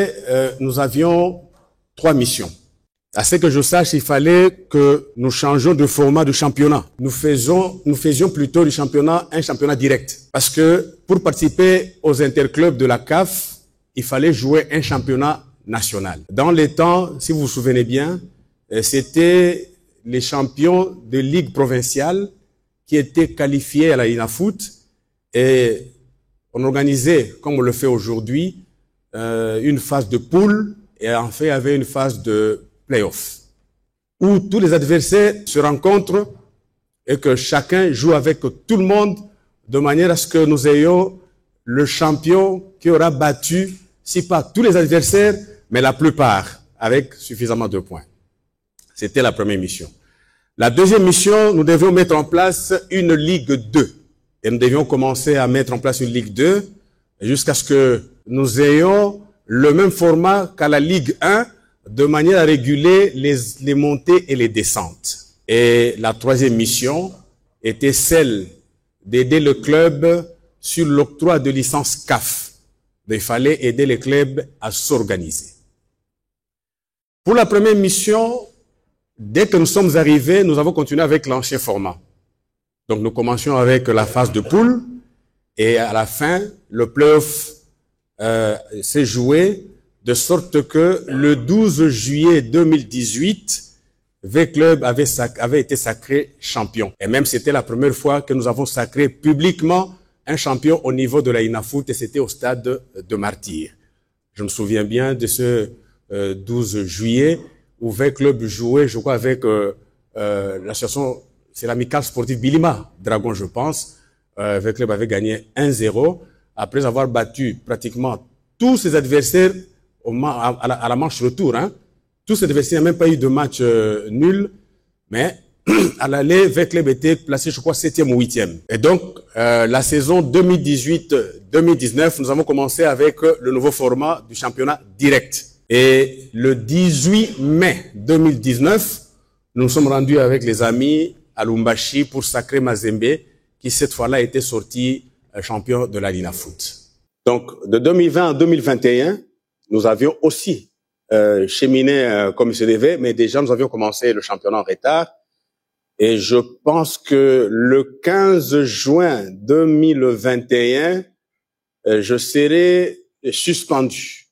avait, nous avions 3 missions. À ce que je sache, il fallait que nous changions de format de championnat. Nous faisions plutôt du championnat un championnat direct. Parce que pour participer aux interclubs de la CAF, il fallait jouer un championnat national. Dans les temps, si vous vous souvenez bien, c'était les champions de ligue provinciale qui étaient qualifiés à la INAFOOT et on organisait, comme on le fait aujourd'hui, une phase de poule et en fait il y avait une phase de play-off où tous les adversaires se rencontrent et que chacun joue avec tout le monde de manière à ce que nous ayons le champion qui aura battu, si pas tous les adversaires, mais la plupart, avec suffisamment de points. C'était la première mission. La deuxième mission, nous devions mettre en place une Ligue 2. Et nous devions commencer à mettre en place une Ligue 2 jusqu'à ce que nous ayons le même format qu'à la Ligue 1 de manière à réguler les montées et les descentes. Et la troisième mission était celle d'aider le club sur l'octroi de licence CAF. Il fallait aider les clubs à s'organiser. Pour la première mission, dès que nous sommes arrivés, nous avons continué avec l'ancien format. Donc nous commencions avec la phase de poule et à la fin, le play-off s'est joué de sorte que le 12 juillet 2018, V-Club avait été sacré champion. Et même c'était la première fois que nous avons sacré publiquement un champion au niveau de la INAFOOT et c'était au stade de Martyrs. Je me souviens bien de ce 12 juillet où V-Club jouait, je crois, avec l'association, c'est l'amicale sportive Bilima Dragon, je pense. V-Club avait gagné 1-0 après avoir battu pratiquement tous ses adversaires à la manche retour. Hein. Tous ses adversaires n'ont même pas eu de match nul, mais à l'aller, V-Club était placé, je crois, 7e ou 8e. Et donc, la saison 2018-2019, nous avons commencé avec le nouveau format du championnat direct. Et le 18 mai 2019, nous nous sommes rendus avec les amis à Lumbashi pour sacrer Mazembe, qui cette fois-là était sorti champion de la INAFOOT. Donc, de 2020 à 2021, nous avions aussi cheminé comme il se devait, mais déjà nous avions commencé le championnat en retard. Et je pense que le 15 juin 2021, je serai suspendu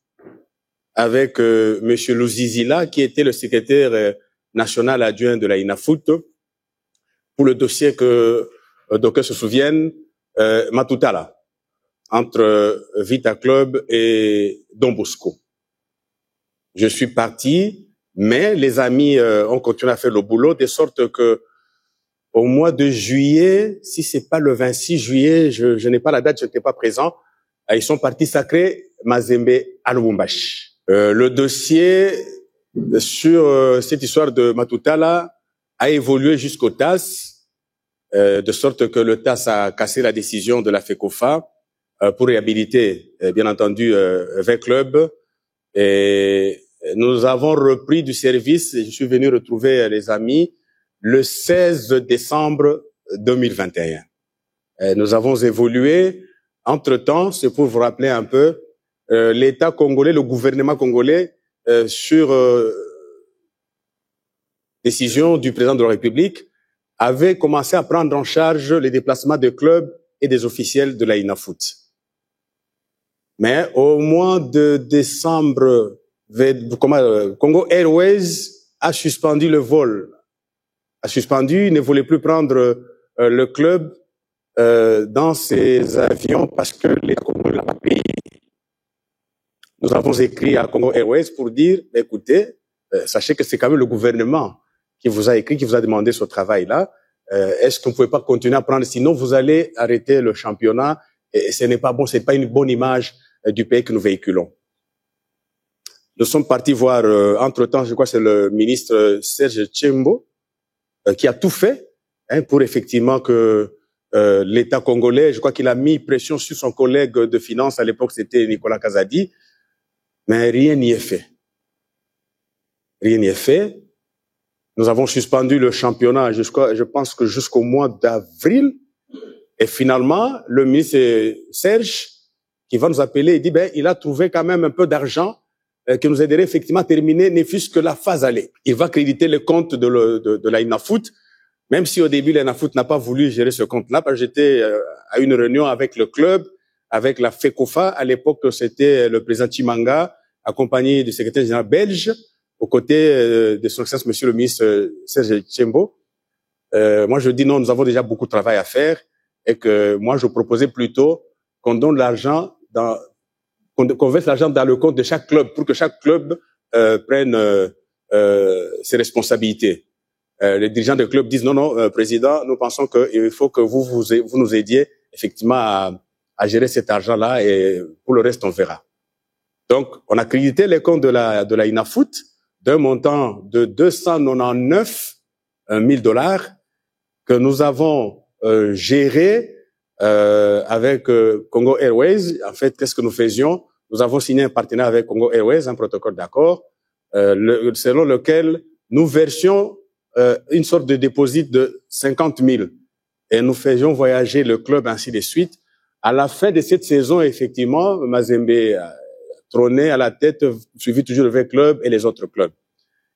avec Monsieur Louzizila, qui était le secrétaire national adjoint de la INAFOOT, pour le dossier que d'aucuns se souviennent, Matutala, entre Vita Club et Don Bosco. Je suis parti, mais les amis ont continué à faire le boulot, de sorte que au mois de juillet, si c'est pas le 26 juillet, je n'ai pas la date, je n'étais pas présent, ils sont partis sacrer Mazembe à Lubumbashi. Le dossier sur cette histoire de Matutala a évolué jusqu'au TAS, de sorte que le TAS a cassé la décision de la FECOFA pour réhabiliter, bien entendu, V-Club. Et nous avons repris du service, je suis venu retrouver les amis, le 16 décembre 2021. Nous avons évolué. Entre-temps, c'est pour vous rappeler un peu, l'État congolais, le gouvernement congolais, sur décision du président de la République, avait commencé à prendre en charge les déplacements de clubs et des officiels de la INAFOOT. Mais au mois de décembre, Congo Airways a suspendu le vol. Il ne voulait plus prendre le club dans ses avions parce que les Congolais l'ont pas payé. Nous avons écrit à Congo Airways pour dire, écoutez, sachez que c'est quand même le gouvernement qui vous a écrit, qui vous a demandé ce travail-là. Est-ce qu'on ne pouvait pas continuer à prendre, sinon vous allez arrêter le championnat et ce n'est pas bon, c'est pas une bonne image du pays que nous véhiculons. Nous sommes partis voir, entre-temps, je crois que c'est le ministre Serge Tchembo, qui a tout fait pour effectivement que l'État congolais, je crois qu'il a mis pression sur son collègue de finances, à l'époque c'était Nicolas Kazadi, mais rien n'y est fait. Rien n'y est fait. Nous avons suspendu le championnat je pense que jusqu'au mois d'avril, et finalement, le ministre Serge, qui va nous appeler, il dit, il a trouvé quand même un peu d'argent qui nous aiderait effectivement à terminer, ne fût-ce que la phase aller. Il va créditer le compte de la INAFOOT, même si au début l'INAFOOT n'a pas voulu gérer ce compte-là, parce que j'étais à une réunion avec le club, avec la FECOFA. À l'époque, c'était le président Chimanga, accompagné du secrétaire général belge, aux côtés de son excellence, monsieur le ministre Serge Tchembo. Moi, je dis non, nous avons déjà beaucoup de travail à faire, et que moi, je proposais plutôt qu'on donne l'argent qu'on verse l'argent dans le compte de chaque club pour que chaque club prenne ses responsabilités. Les dirigeants de club disent non, président, nous pensons qu'il faut que vous nous aidiez effectivement à gérer cet argent-là, et pour le reste, on verra. Donc, on a crédité les comptes de la INAFOOT d'un montant de 299 000 $ que nous avons géré avec Congo Airways. En fait, qu'est-ce que nous faisions? Nous avons signé un partenariat avec Congo Airways, un protocole d'accord, selon lequel nous versions une sorte de dépôt de 50 000 et nous faisions voyager le club, ainsi de suite. À la fin de cette saison, effectivement, Mazembe trônait à la tête, suivi toujours le club et les autres clubs.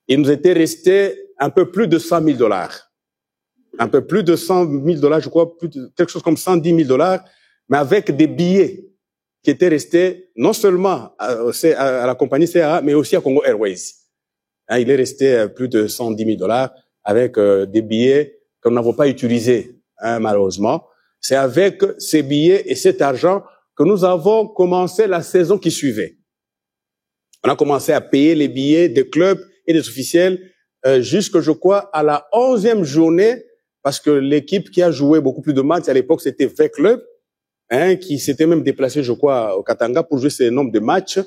Il nous était resté un peu plus de 100 000 $. Un peu plus de 100 000 $, je crois, quelque chose comme 110 000 $, mais avec des billets qui étaient restés non seulement à la compagnie CAA, mais aussi à Congo Airways. Il est resté plus de 110 000 $ avec des billets que nous n'avons pas utilisés, malheureusement. C'est avec ces billets et cet argent que nous avons commencé la saison qui suivait. On a commencé à payer les billets des clubs et des officiels jusque, je crois, à la 11e journée, parce que l'équipe qui a joué beaucoup plus de matchs à l'époque, c'était V-Club, qui s'était même déplacé, je crois, au Katanga pour jouer ce nombre de matchs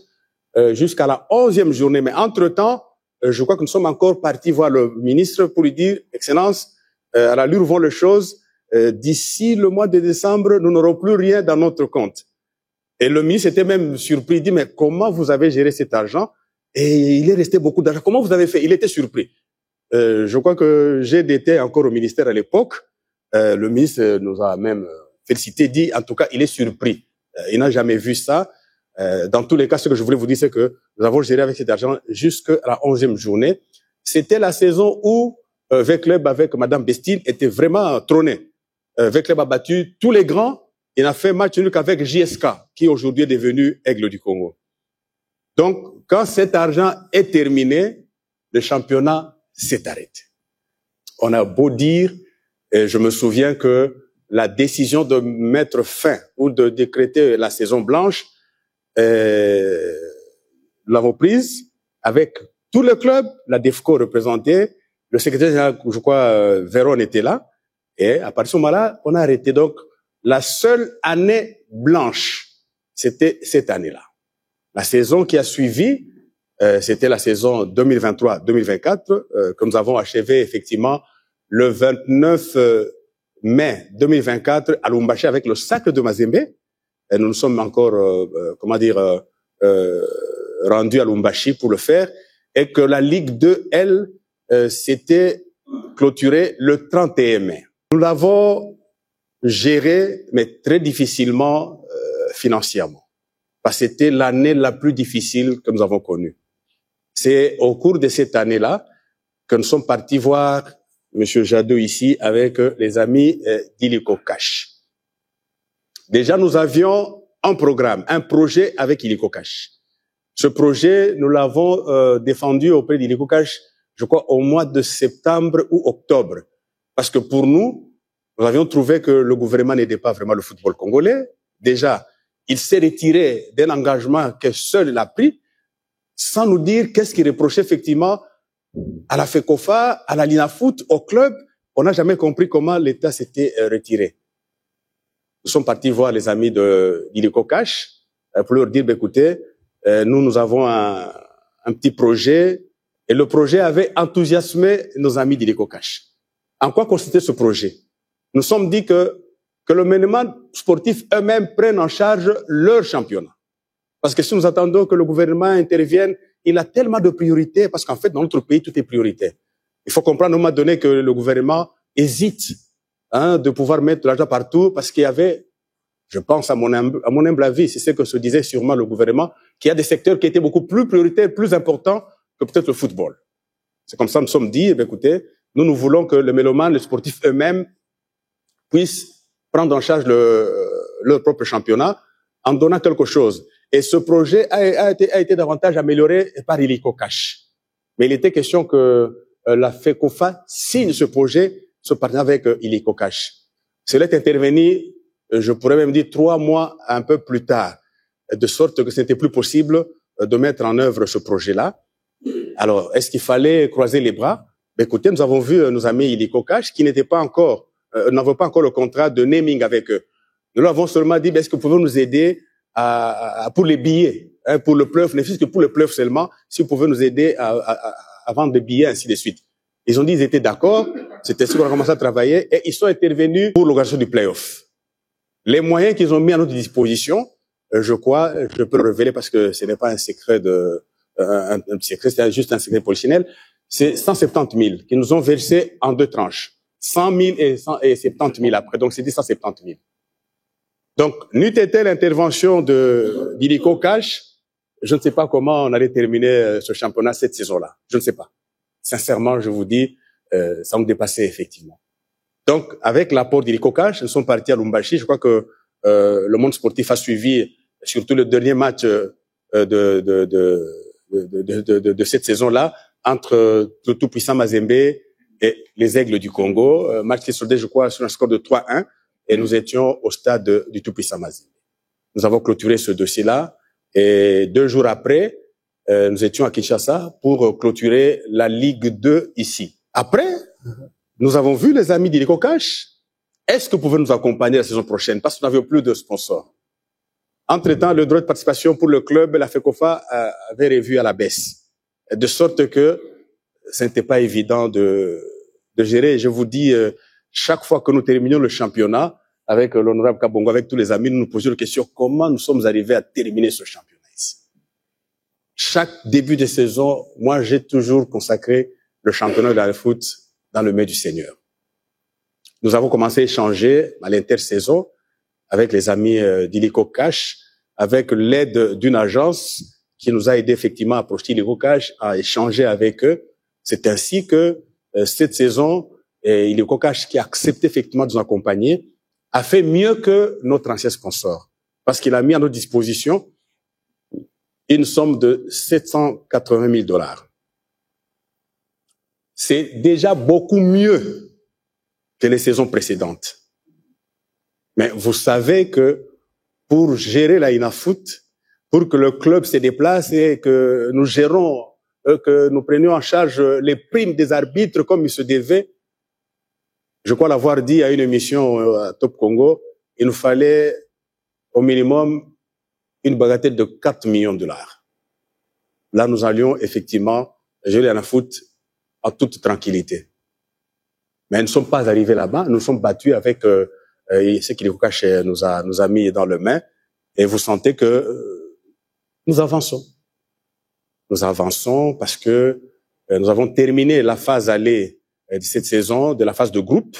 jusqu'à la 11e journée. Mais entre-temps, je crois que nous sommes encore partis voir le ministre pour lui dire, Excellence, à l'allure où vont les choses, d'ici le mois de décembre, nous n'aurons plus rien dans notre compte. Et le ministre était même surpris, il dit, mais comment vous avez géré cet argent? Et il est resté beaucoup d'argent. Comment vous avez fait? Il était surpris. Je crois que j'étais encore au ministère à l'époque. Le ministre nous a même félicité, dit, en tout cas, il est surpris. Il n'a jamais vu ça. Dans tous les cas, ce que je voulais vous dire, c'est que nous avons géré avec cet argent jusqu'à la 11e journée. C'était la saison où V-Club avec Madame Bestine était vraiment trôné. V-Club a battu tous les grands. Il n'a fait match nul qu'avec JSK, qui aujourd'hui est devenu Aigle du Congo. Donc, quand cet argent est terminé, le championnat s'est arrêté. On a beau dire, et je me souviens que la décision de mettre fin ou de décréter la saison blanche, nous l'avons prise avec tout le club, la DEFCO représentée, le secrétaire général, je crois, Véron était là, et à partir de ce moment-là, on a arrêté. Donc, la seule année blanche, c'était cette année-là. La saison qui a suivi, c'était la saison 2023-2024, que nous avons achevé effectivement le 29 mai 2024 à Lubumbashi avec le Sacre de Mazembe. Et nous nous sommes encore, rendus à Lubumbashi pour le faire, et que la Ligue 2, elle, s'était clôturée le 31 mai. Nous l'avons géré, mais très difficilement financièrement, parce que c'était l'année la plus difficile que nous avons connue. C'est au cours de cette année-là que nous sommes partis voir Monsieur Jadot ici avec les amis d'Illico Cash. Déjà, nous avions un programme, un projet avec Illico Cash. Ce projet, nous l'avons défendu auprès d'Illico Cash, je crois, au mois de septembre ou octobre. Parce que pour nous, nous avions trouvé que le gouvernement n'aidait pas vraiment le football congolais. Déjà, il s'est retiré d'un engagement que seul il a pris, sans nous dire qu'est-ce qu'il reprochait effectivement à la FECOFA, à la LINAFOOT, au club. On n'a jamais compris comment l'État s'était retiré. Nous sommes partis voir les amis d'Illico Cash pour leur dire, écoutez, nous avons un petit projet, et le projet avait enthousiasmé nos amis d'Illico Cash. En quoi consistait ce projet? Nous sommes dit que le management sportif eux-mêmes prennent en charge leur championnat. Parce que si nous attendons que le gouvernement intervienne, il a tellement de priorités, parce qu'en fait, dans notre pays, tout est prioritaire. Il faut comprendre à un moment donné que le gouvernement hésite de pouvoir mettre l'argent partout, parce qu'il y avait Je pense à mon humble avis, c'est ce que se disait sûrement le gouvernement, qu'il y a des secteurs qui étaient beaucoup plus prioritaires, plus importants que peut-être le football. C'est comme ça, nous sommes dit, écoutez, nous voulons que le mélomane, les sportifs eux-mêmes puissent prendre en charge leur propre championnat en donnant quelque chose. Et ce projet a été davantage amélioré par Illico Cash. Mais il était question que la FECOFA signe ce projet, ce partenariat avec Illico Cash. Cela est intervenu, je pourrais même dire 3 mois un peu plus tard, de sorte que ce n'était plus possible de mettre en œuvre ce projet-là. Alors, est-ce qu'il fallait croiser les bras? Écoutez, nous avons vu nos amis Illico Cash qui n'avaient pas encore le contrat de naming avec eux. Nous leur avons seulement dit, est-ce que vous pouvez nous aider pour les billets, pour le pleuve, ne fût-ce que pour le pleuve seulement, si vous pouvez nous aider à vendre des billets, ainsi de suite. Ils ont dit, ils étaient d'accord, c'était ce qu'on a commencé à travailler, et ils sont intervenus pour l'organisation du play-off. Les moyens qu'ils ont mis à notre disposition, je crois, je peux le révéler parce que ce n'est pas un secret un secret, c'est juste un secret polichinelle, c'est 170 000 qu'ils nous ont versé en 2 tranches. 100 000 et 70 000 après, donc c'était 170 000. Donc, n'eût été l'intervention d'Illico Cash, je ne sais pas comment on allait terminer ce championnat cette saison-là. Je ne sais pas. Sincèrement, je vous dis, ça me dépassait effectivement. Donc, avec l'apport d'Illico Cash, nous sommes partis à Lubumbashi. Je crois que le monde sportif a suivi, surtout le dernier match de cette saison-là, entre le tout-puissant Mazembe et les Aigles du Congo. Match qui est soldé, je crois, sur un score de 3-1. Et nous étions au stade du tout-puissant Mazembe. Nous avons clôturé ce dossier-là. Et 2 jours après, nous étions à Kinshasa pour clôturer la Ligue 2 ici. Après, nous avons vu les amis d'Illico Cash. Est-ce que vous pouvez nous accompagner la saison prochaine? Parce que nous n'avions plus de sponsors. Entre-temps, le droit de participation pour le club, la FECOFA avait revu à la baisse. De sorte que ce n'était pas évident de gérer. Je vous dis, chaque fois que nous terminions le championnat, avec l'honorable Kabongo, avec tous les amis, nous nous posions la question, comment nous sommes arrivés à terminer ce championnat ici? Chaque début de saison, moi, j'ai toujours consacré le championnat de la foot dans le main du Seigneur. Nous avons commencé à échanger à l'intersaison avec les amis d'Illico Cash, avec l'aide d'une agence qui nous a aidé effectivement à approcher Illico Cash, à échanger avec eux. C'est ainsi que cette saison, Illico Cash, qui a accepté effectivement de nous accompagner, a fait mieux que notre ancien sponsor, parce qu'il a mis à notre disposition une somme de 780 000 $. C'est déjà beaucoup mieux que les saisons précédentes. Mais vous savez que pour gérer la INAFOOT, pour que le club se déplace et que nous gérons, que nous prenions en charge les primes des arbitres comme il se devait, je crois l'avoir dit à une émission à Top Congo, il nous fallait au minimum une bagatelle de 4 millions de $. Là, nous allions effectivement gérer la foot en toute tranquillité. Mais nous ne sommes pas arrivés là-bas, nous sommes battus avec ce qu'Illico Cash nous a mis dans le main, et vous sentez que nous avançons. Nous avançons parce que nous avons terminé la phase aller de cette saison, de la phase de groupe,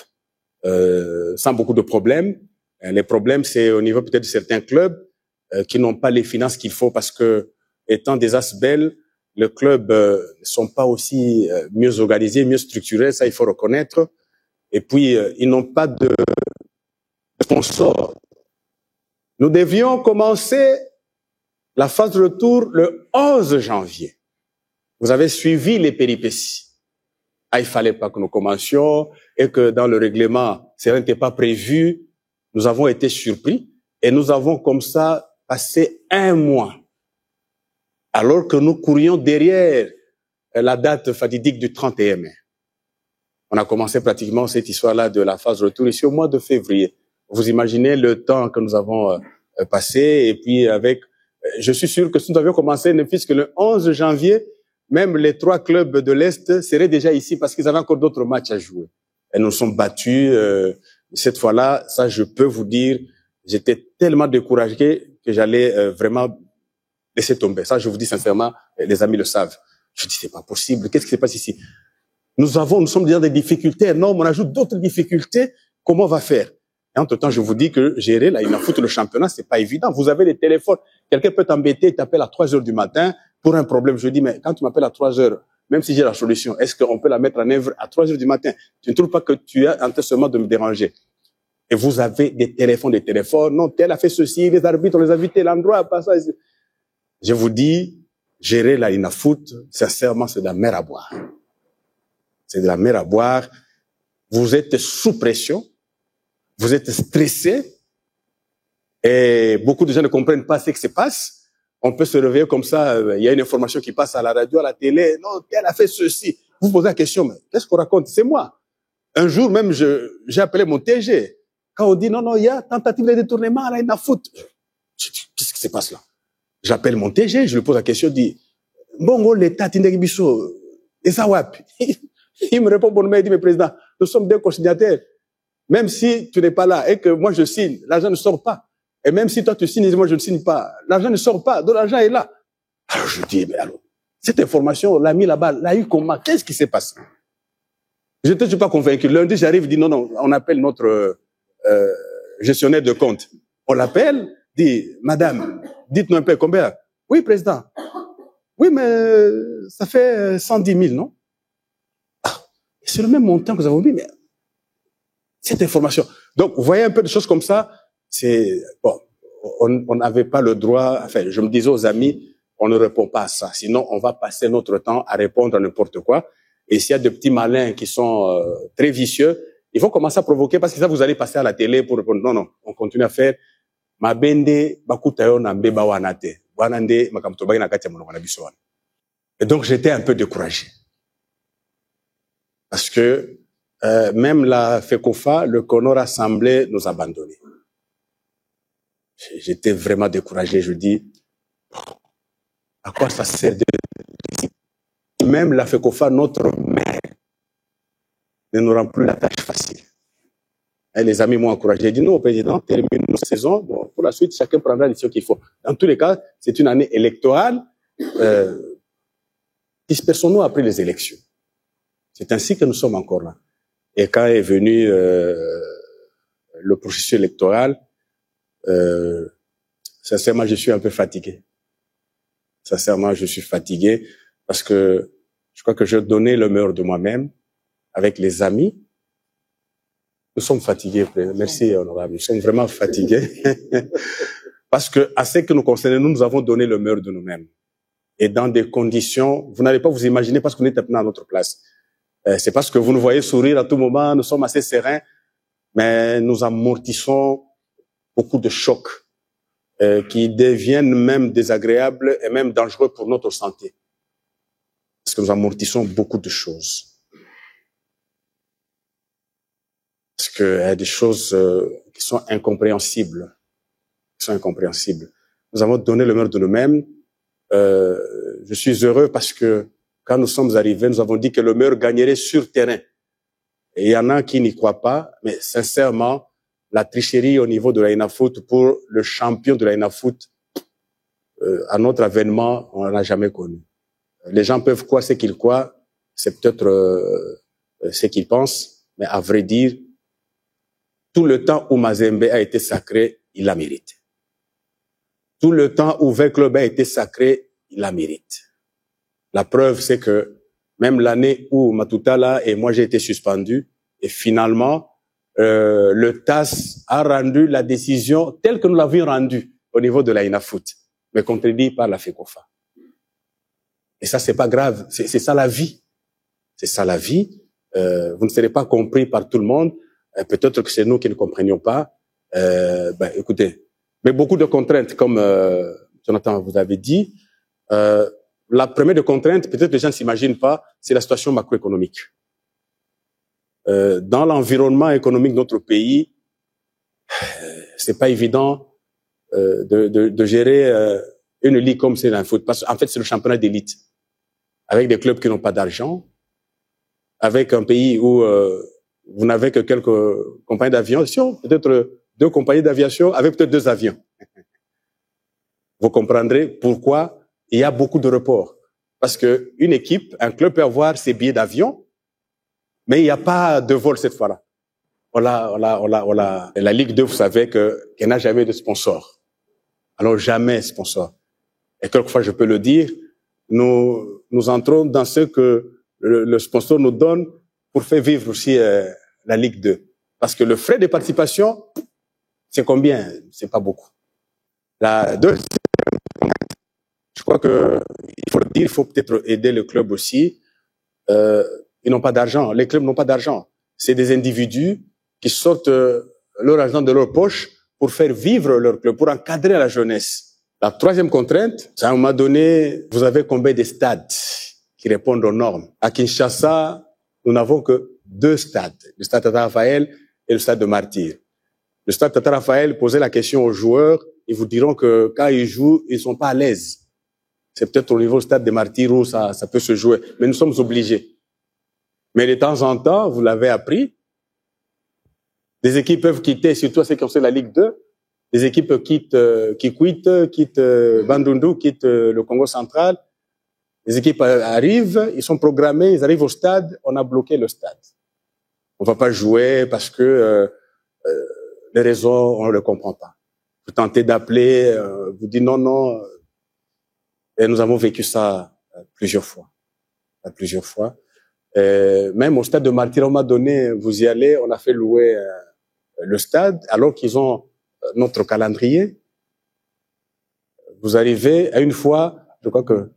sans beaucoup de problèmes. Les problèmes, c'est au niveau peut-être de certains clubs qui n'ont pas les finances qu'il faut parce que, étant des Asbel, les clubs ne sont pas aussi mieux organisés, mieux structurés, ça il faut reconnaître. Et puis, ils n'ont pas de sponsors. Nous devions commencer la phase de retour le 11 janvier. Vous avez suivi les péripéties. Ah, il fallait pas que nous commencions et que dans le règlement, cela n'était pas prévu. Nous avons été surpris et nous avons comme ça passé 1 mois. Alors que nous courions derrière la date fatidique du 31 mai. On a commencé pratiquement cette histoire-là de la phase de retour ici au mois de février. Vous imaginez le temps que nous avons passé et puis avec, je suis sûr que si nous avions commencé ne fût-ce que le 11 janvier, même les 3 clubs de l'Est seraient déjà ici parce qu'ils avaient encore d'autres matchs à jouer. Et nous nous sommes battus. Cette fois-là, ça je peux vous dire, j'étais tellement découragé que j'allais vraiment laisser tomber. Ça je vous dis sincèrement, les amis le savent. Je dis c'est pas possible, qu'est-ce qui se passe ici? Nous sommes dans des difficultés énormes, on ajoute d'autres difficultés, comment on va faire? Et entre-temps, je vous dis que gérer la INAFOOT, le championnat, c'est pas évident. Vous avez les téléphones. Quelqu'un peut t'embêter, t'appelle à 3 heures du matin pour un problème. Je dis, mais quand tu m'appelles à 3 heures, même si j'ai la solution, est-ce qu'on peut la mettre en œuvre à 3 heures du matin? Tu ne trouves pas que tu as intentionnellement de me déranger? Et vous avez des téléphones. Non, tel a fait ceci, les arbitres, on les a invités, l'endroit, pas ça. Je vous dis, gérer la INAFOOT, sincèrement, c'est de la mer à boire. C'est de la mer à boire. Vous êtes sous pression. Vous êtes stressé. Et beaucoup de gens ne comprennent pas ce qui se passe. On peut se réveiller comme ça, il y a une information qui passe à la radio, à la télé. Non, tel a fait ceci. Vous posez la question, mais qu'est-ce qu'on raconte? C'est moi. Un jour même, j'ai appelé mon TG. Quand on dit, non, il y a tentative de détournement à la INAFOOT. Qu'est-ce qui se passe là? J'appelle mon TG, je lui pose la question, je dis, bon, l'État, Tindegibiso, et ça, wap. Il me répond bonnement, il dit, mais président, nous sommes deux conciliateurs. Même si tu n'es pas là et que moi je signe, l'argent ne sort pas. Et même si toi tu signes et moi je ne signe pas, l'argent ne sort pas, donc l'argent est là. Alors je dis, mais alors, cette information, on l'a mis là-bas, l'a eu comment? Qu'est-ce qui s'est passé? Je ne suis pas convaincu. Lundi, j'arrive, je dis, non, on appelle notre gestionnaire de compte. On l'appelle, dit, madame, dites-nous un peu combien? Oui, président. Oui, mais ça fait 110 000, non? Ah, c'est le même montant que nous avons mis, mais cette information. Donc, vous voyez un peu de choses comme ça, c'est, bon, on n'avait pas le droit, enfin, je me disais aux amis, on ne répond pas à ça. Sinon, on va passer notre temps à répondre à n'importe quoi. Et s'il y a de petits malins qui sont très vicieux, il faut commencer à provoquer parce que ça, vous allez passer à la télé pour répondre. Non, on continue à faire. Et donc, j'étais un peu découragé. Parce que même la FECOFA, le CONOR semblait nous abandonner. J'étais vraiment découragé. Je dis, à quoi ça sert de... Même la FECOFA, notre mère, ne nous rend plus la tâche facile. Et les amis m'ont encouragé. J'ai dit, non, président, termine nos saisons. Bon, pour la suite, chacun prendra les décisions qu'il faut. Dans tous les cas, c'est une année électorale. Dispersons-nous après les élections. C'est ainsi que nous sommes encore là. Et quand est venu le processus électoral, sincèrement, je suis un peu fatigué. Sincèrement, je suis fatigué parce que je crois que je donnais le meilleur de moi-même avec les amis. Nous sommes fatigués. Merci, honorable. Nous sommes vraiment fatigués parce que à ce que nous concerne, nous avons donné le meilleur de nous-mêmes. Et dans des conditions, vous n'allez pas vous imaginer parce qu'on est maintenant à notre place. C'est parce que vous nous voyez sourire à tout moment, nous sommes assez sereins, mais nous amortissons beaucoup de chocs qui deviennent même désagréables et même dangereux pour notre santé. Parce que nous amortissons beaucoup de choses. Parce qu'il y a des choses qui sont incompréhensibles. Nous avons donné le meilleur de nous-mêmes. Je suis heureux parce que quand nous sommes arrivés, nous avons dit que le meilleur gagnerait sur terrain. Et il y en a qui n'y croient pas, mais sincèrement, la tricherie au niveau de la INAFOOT pour le champion de la INAFOOT, à notre avènement, on n'en a jamais connu. Les gens peuvent croire ce qu'ils croient, c'est peut-être ce qu'ils pensent, mais à vrai dire, tout le temps où Mazembe a été sacré, il la mérite. Tout le temps où V-Club a été sacré, il la mérite. La preuve, c'est que même l'année où Matutala et moi j'ai été suspendu, et finalement, le TAS a rendu la décision telle que nous l'avions rendue au niveau de la INAFOOT, mais contredit par la FECOFA. Et ça, c'est pas grave. C'est ça la vie. C'est ça la vie. Vous ne serez pas compris par tout le monde. Peut-être que c'est nous qui ne comprenions pas. Écoutez, mais beaucoup de contraintes, comme Jonathan vous avez dit. La première des contraintes, peut-être que les gens ne s'imaginent pas, c'est la situation macroéconomique. Dans l'environnement économique de notre pays, c'est pas évident de gérer une ligue comme c'est dans le foot. Parce qu'en fait, c'est le championnat d'élite, avec des clubs qui n'ont pas d'argent, avec un pays où vous n'avez que quelques compagnies d'aviation, peut-être 2 compagnies d'aviation, avec peut-être 2 avions. Vous comprendrez pourquoi il y a beaucoup de reports. Parce que une équipe, un club peut avoir ses billets d'avion, mais il n'y a pas de vol cette fois-là. La Ligue 2, vous savez qu'elle n'a jamais de sponsor. Alors jamais sponsor. Et quelquefois, je peux le dire, nous entrons dans ce que le sponsor nous donne pour faire vivre aussi la Ligue 2. Parce que le frais de participation, c'est combien? C'est pas beaucoup. La deuxième, je crois que il faut le dire, il faut peut-être aider le club aussi. Ils n'ont pas d'argent. Les clubs n'ont pas d'argent. C'est des individus qui sortent leur argent de leur poche pour faire vivre leur club, pour encadrer la jeunesse. La troisième contrainte, à un moment donné, vous avez combien de stades qui répondent aux normes? À Kinshasa, nous n'avons que 2 stades, le stade Tata Raphaël et le stade de Martyr. Le stade Tata Raphaël, posez la question aux joueurs, ils vous diront que quand ils jouent, ils sont pas à l'aise. C'est peut-être au niveau du stade de Martyr où ça peut se jouer, mais nous sommes obligés. Mais de temps en temps, vous l'avez appris, des équipes peuvent quitter, surtout ceux qui ont fait la Ligue 2, des équipes quittent Bandundu, quittent le Congo central. Les équipes arrivent, ils sont programmés, ils arrivent au stade, on a bloqué le stade. On va pas jouer parce que les raisons, on ne le comprend pas. Vous tentez d'appeler, vous dites non. Et nous avons vécu ça plusieurs fois. Même au stade de Martyr, on m'a donné, vous y allez, on a fait louer le stade, alors qu'ils ont notre calendrier. Vous arrivez à une fois, je crois que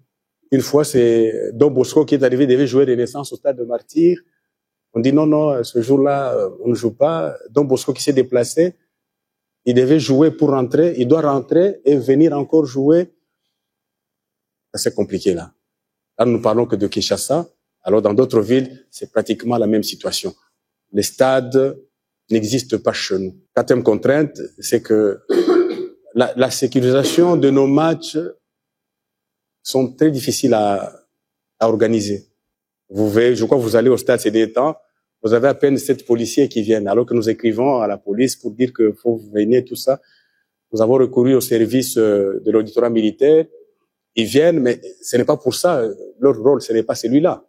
une fois, c'est Don Bosco qui est arrivé, devait jouer Renaissance au stade de Martyr. On dit non, ce jour-là, on ne joue pas. Don Bosco qui s'est déplacé, il devait jouer pour rentrer, il doit rentrer et venir encore jouer. C'est compliqué là. Là, nous ne parlons que de Kinshasa. Alors, dans d'autres villes, c'est pratiquement la même situation. Les stades n'existent pas chez nous. 4e contrainte, c'est que la sécurisation de nos matchs sont très difficiles à organiser. Vous voyez, je crois que vous allez au stade ces derniers temps, vous avez à peine 7 policiers qui viennent, alors que nous écrivons à la police pour dire que faut venir, tout ça. Nous avons recouru au service de l'auditorat militaire. Ils viennent, mais ce n'est pas pour ça. Leur rôle, ce n'est pas celui-là.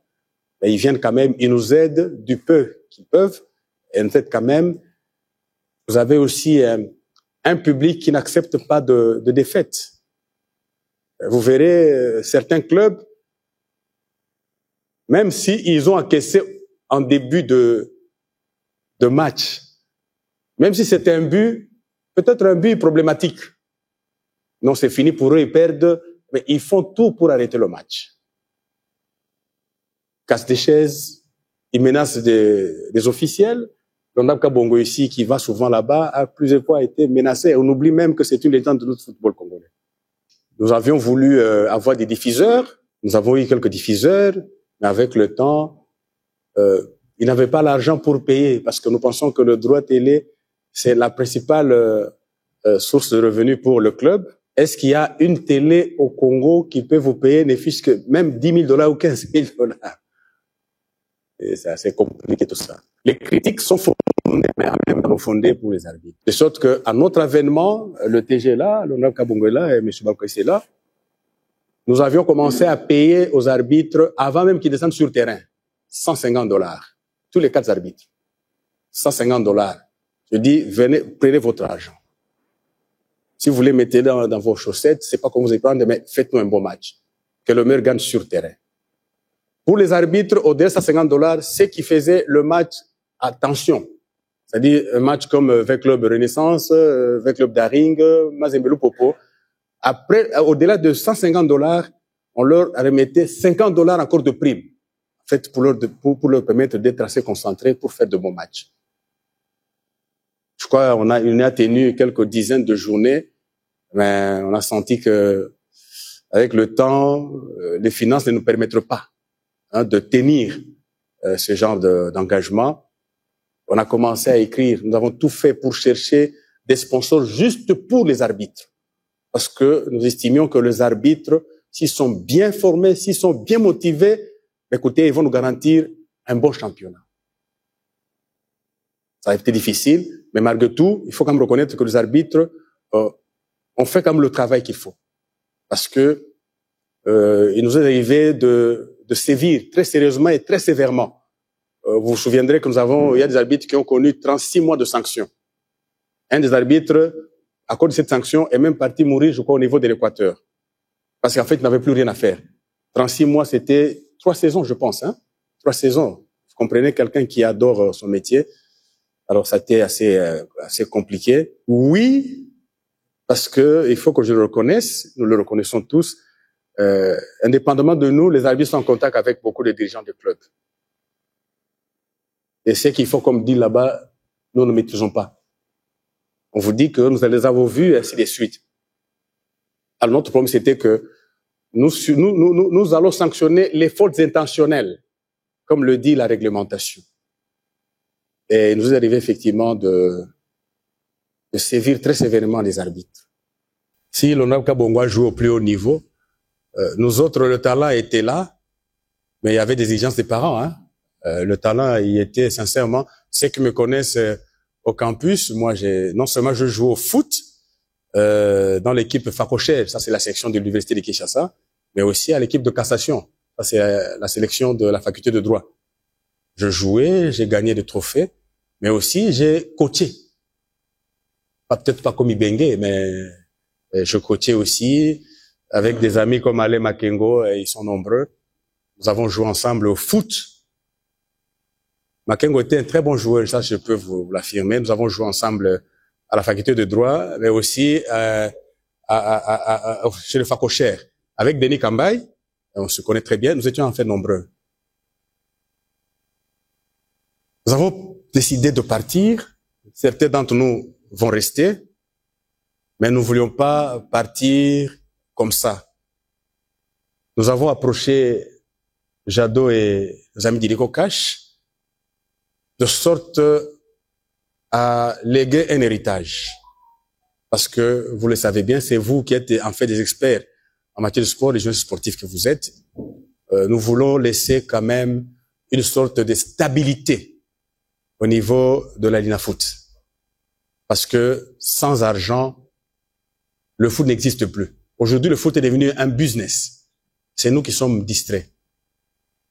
Mais ils viennent quand même, ils nous aident du peu qu'ils peuvent. Et en fait, quand même, vous avez aussi un public qui n'accepte pas de défaite. Vous verrez certains clubs, même s'ils ont encaissé en début de match, même si c'est un but, peut-être un but problématique. Non, c'est fini pour eux, ils perdent, mais ils font tout pour arrêter le match. Cassent des chaises, ils menacent des officiels. L'Ondab Kabongo ici, qui va souvent là-bas, a plusieurs fois été menacé. On oublie même que c'est une légende de notre football congolais. Nous avions voulu avoir des diffuseurs. Nous avons eu quelques diffuseurs, mais avec le temps, ils n'avaient pas l'argent pour payer parce que nous pensons que le droit télé, c'est la principale source de revenus pour le club. Est-ce qu'il y a une télé au Congo qui peut vous payer ne fût-ce que même $10,000 ou $15,000? Et c'est assez compliqué tout ça. Les critiques sont fondées, mais même fondées pour les arbitres. De sorte que, à notre avènement, le TG là, l'Honorable Kabongo est là et M. Bakoïs est là, nous avions commencé à payer aux arbitres, avant même qu'ils descendent sur le terrain, $150. Tous les 4 arbitres. $150. Je dis, venez, prenez votre argent. Si vous voulez mettre dans vos chaussettes, c'est pas comme vous allez prendre, mais faites-nous un bon match. Que le meilleur gagne sur le terrain. Pour les arbitres, au-delà de $150, c'est qui faisaient le match à tension. C'est-à-dire un match comme avec Club Renaissance, avec Club Daring, Mazembelu Popo. Après, au-delà de $150, on leur remettait $50 encore de prime. En fait, pour leur permettre d'être assez concentrés pour faire de bons matchs. Je crois on a tenu quelques dizaines de journées, mais on a senti que avec le temps, les finances ne nous permettent pas de tenir ce genre d'engagement. On a commencé à écrire, nous avons tout fait pour chercher des sponsors juste pour les arbitres. Parce que nous estimions que les arbitres, s'ils sont bien formés, s'ils sont bien motivés, écoutez, ils vont nous garantir un bon championnat. Ça a été difficile, mais malgré tout, il faut quand même reconnaître que les arbitres ont fait quand même le travail qu'il faut. Parce que il nous est arrivé de sévir très sérieusement et très sévèrement vous vous souviendrez que il y a des arbitres qui ont connu 36 mois de sanctions. Un des arbitres, à cause de cette sanction, est même parti mourir, je crois, au niveau de l'Équateur. Parce qu'en fait, il n'avait plus rien à faire. 36 mois, c'était 3 saisons, je pense, hein. 3 saisons. Vous comprenez, quelqu'un qui adore son métier. Alors, ça a été assez compliqué. Oui, parce que il faut que je le reconnaisse, nous le reconnaissons tous, indépendamment de nous, les arbitres sont en contact avec beaucoup de dirigeants de clubs. Et ce qu'il faut, comme dit là-bas, nous ne maîtrisons pas. On vous dit que nous les avons vus, ainsi de suite. Alors, notre problème, c'était que nous allons sanctionner les fautes intentionnelles, comme le dit la réglementation. Et il nous est arrivé effectivement de sévir très sévèrement les arbitres. Si l'honorable Kabongwa joue au plus haut niveau, nous autres, le talent était là, mais il y avait des exigences des parents. Hein. Le talent, il était sincèrement, ceux qui me connaissent au campus, moi, non seulement je joue au foot, dans l'équipe Fakocher, ça c'est la section de l'université de Kinshasa, mais aussi à l'équipe de cassation, ça c'est la sélection de la faculté de droit. Je jouais, j'ai gagné des trophées, mais aussi j'ai coaché. Peut-être pas comme Ibengue, mais je coachais aussi avec des amis comme Ale Makengo, et ils sont nombreux. Nous avons joué ensemble au foot. Makengo était un très bon joueur, ça je peux vous l'affirmer. Nous avons joué ensemble à la faculté de droit, mais aussi chez le Fakocher. Avec Denis Kambay, on se connaît très bien, nous étions en fait nombreux. Nous avons décidé de partir. Certains d'entre nous vont rester, mais nous ne voulions pas partir comme ça. Nous avons approché Jadot et nos amis d'Iliko Cash de sorte à léguer un héritage. Parce que, vous le savez bien, c'est vous qui êtes en fait des experts en matière de sport, les jeunes sportifs que vous êtes. Nous voulons laisser quand même une sorte de stabilité au niveau de la Linafoot. Parce que sans argent, le foot n'existe plus. Aujourd'hui, le foot est devenu un business. C'est nous qui sommes distraits.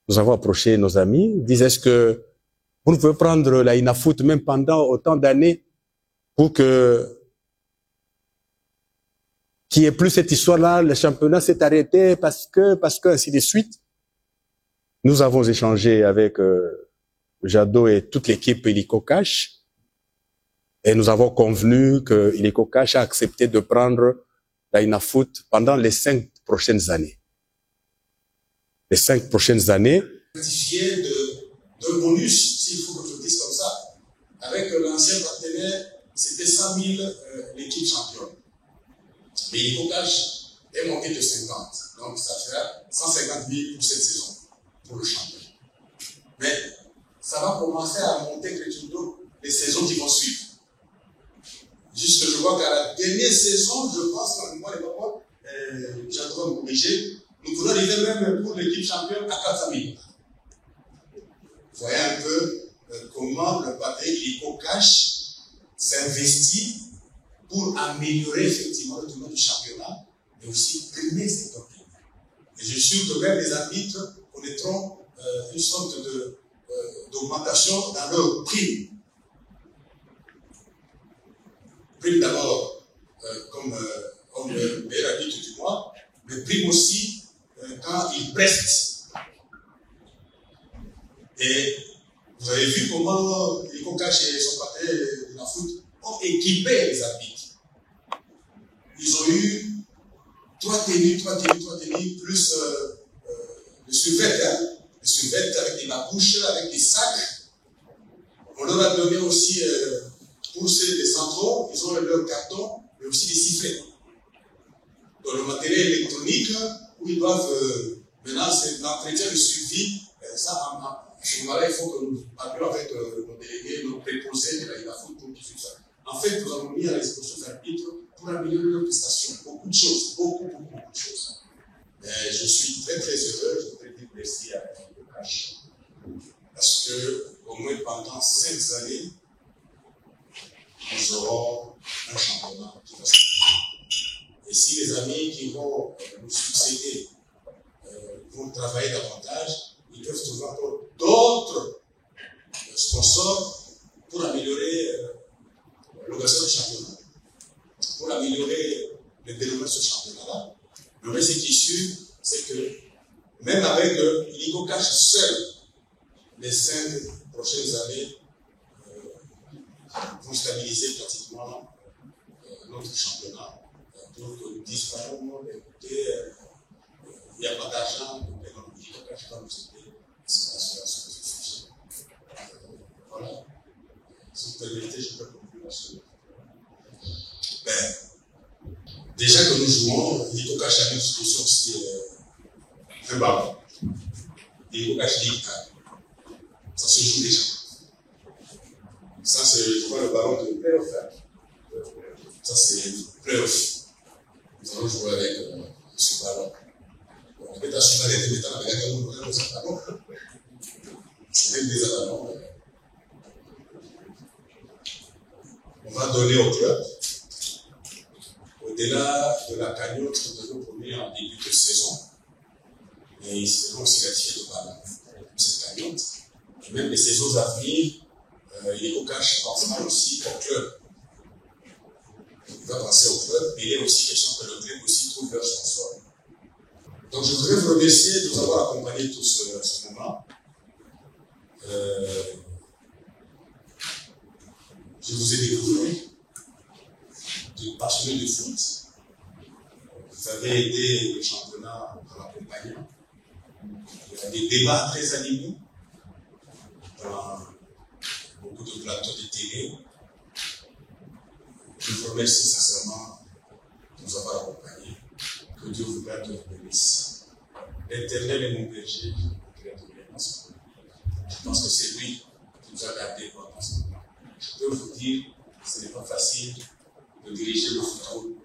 Nous avons approché nos amis, ils disent, est-ce que vous ne pouvez prendre la Inafoot même pendant autant d'années pour que qu'il n'y ait plus cette histoire-là, le championnat s'est arrêté parce que, ainsi de suite. Nous avons échangé avec Jadot et toute l'équipe Iliko Cash et nous avons convenu que Iliko Cash a accepté de prendre la Inafoot pendant les 5 prochaines années. Les 5 prochaines années. De bonus, s'il faut que je le dise comme ça, avec l'ancien partenaire, c'était 100 000 l'équipe championne. Mais Iliko Cash est monté de 50. Donc ça fera 150 000 pour cette saison, pour le champion. Mais ça va commencer à monter crescendo les saisons qui vont suivre. Jusque je vois qu'à la dernière saison, je pense qu'en moi les papas, j'entends me corriger, nous pourrons arriver même pour l'équipe championne à 400 000. Vous voyez un peu comment le partenaire Iliko Cash s'investit pour améliorer effectivement le tournoi du championnat, mais aussi primer cette doctrine. Et je suis sûr que même les arbitres connaîtront une sorte d'augmentation dans leur prime. Prime d'abord, comme le meilleur arbitre du mois, mais prime aussi quand ils prestent. Et vous avez vu comment Iliko Cash et son partenaire de la foot ont équipé les arbitres. Ils ont eu 3 tenues, plus le survêt, hein, le survêt avec des babouches, avec des sacs. On leur a donné aussi, pour les centraux, ils ont leur carton, mais aussi des sifflets. Dans le matériel électronique, où ils doivent, maintenant, c'est l'entretien, le suivi, ça, à ce moment-là, il faut que nous parlions avec nos délégués, nos préposés de la INAFOOT pour qu'ils fassent ça. En fait, nous avons mis à la disposition des arbitres pour améliorer leurs prestations. Beaucoup de choses, beaucoup de choses. Je suis très heureux, je voudrais dire merci à Iliko Cash. Parce que, au moins pendant 5 années, nous aurons un championnat qui va se faire. Et si les amis qui vont nous succéder vont travailler davantage, ils peuvent trouver encore d'autres mais ce qui est sûr, c'est que même avec Illico Cash seul, les 5 prochaines années vont stabiliser pratiquement notre championnat. Donc, nous disent pas au monde, écoutez, il n'y a pas d'argent, donc Illico Cash va nous aider sur ce sujet. Voilà. Si vous permettez, je peux conclure là-dessus. Ben, déjà que nous jouons, Illico Cash a une disposition aussi un ballon. Illico Cash Ligue 1. Ça se joue déjà. Ça, c'est, je vois, le ballon de playoff. Ça, c'est playoff. Nous allons jouer avec ce ballon. On peut assurer les deux avec un ballon. C'est des ballons. On va donner au club, au-delà de la cagnotte que nous promis en début de saison, mais ils seront aussi gratifiés de ballon. Cette cagnotte, et même les saisons à venir, Illico Cash pensera aussi au club. Il va penser au club, mais il est aussi question que le club aussi trouve leur sponsor. Donc je voudrais vous remercier de nous avoir accompagnés tout ce moment. Je vous ai découvert de passionnés de foot. Vous avez aidé le championnat en l'accompagnant. Il y a des débats très animés dans beaucoup de plateaux de télé. Je vous remercie sincèrement de nous avoir accompagnés. Que Dieu vous garde et vous bénisse. L'Éternel est mon berger, je pense que c'est lui qui nous a gardés pendant ce moment. Je peux vous dire, ce n'est pas facile de diriger le football